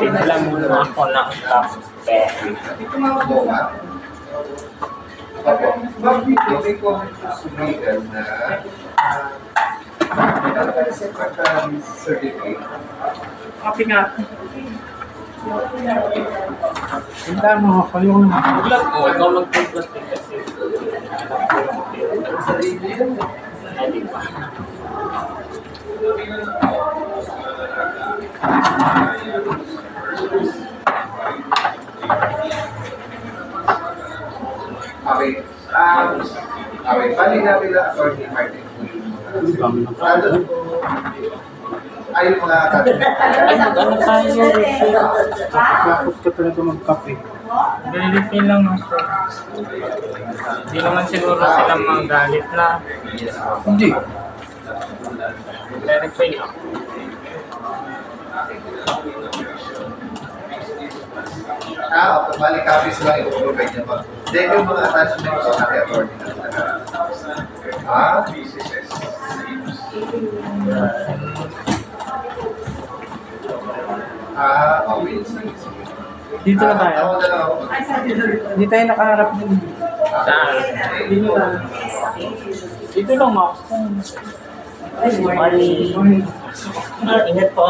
Tinala muna ako ng kape. Ito mga bunga. Opo. May comment po sumigal na secretary certificate. Kape nga. Hindi mo ako yung Vlog mo, ikaw mag-plastic kasi. Sarili yun. Ay, di ba? Okay. Okay. Bali namin na Attorney Martin. Ay, yung mga Ay, mag-ano tayo? takot ka talaga magkape. Refill lang ako. Hindi naman siguro sila magalit na. Hindi. Refill lang. okay. Bali copies lang i-provide niya pa. Then yung mga attachments sa kay Attorney. Okay. Dito na tayo. Ako na lang ako. Hindi tayo nakaharap din. Saan? Dito na. Dito lang ako. Mali. Ingat po.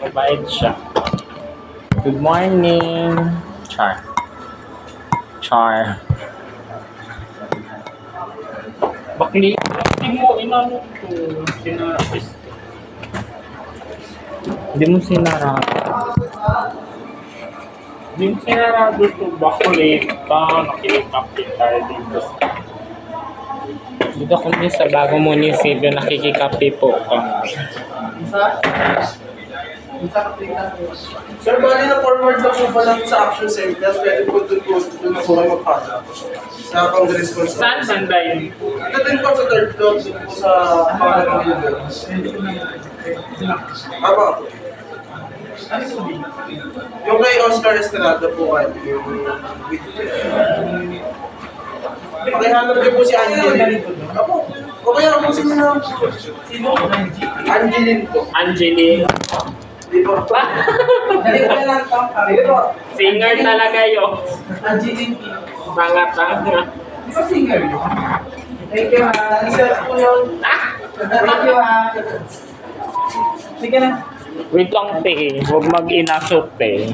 Mabait siya. Good morning. Char. Char. Bakli. Bakli mo, inano ko. Sinarapis. Hindi mo sinarado. Hindi mo sinarado ito. Bakli. Nakilikapit tayo dito. Dito kami sa bago munisipyo, nakikikape po kami. Sir, bali na forward na po pala sa action center. Pwede po doon na po kayo magpasa. Sa congressman. Saan banda yun? Ito din po sa third floor, doon po sa pangalan ng building. Apa? Yung kay Oscar Estrada po kayo. Pakihanap niyo po si Angeline. Apo. O kaya po sino na? Sino? Angeline po. Angeline. Di ba? Dali ko na lang pang kami. Di ba? Singer talaga yun. Angeline. Tanga-tanga. Di ba singer yun? Thank you ha. Research po yun. Thank you ha. Sige na. Wait lang, te. Huwag mag-inasot, te.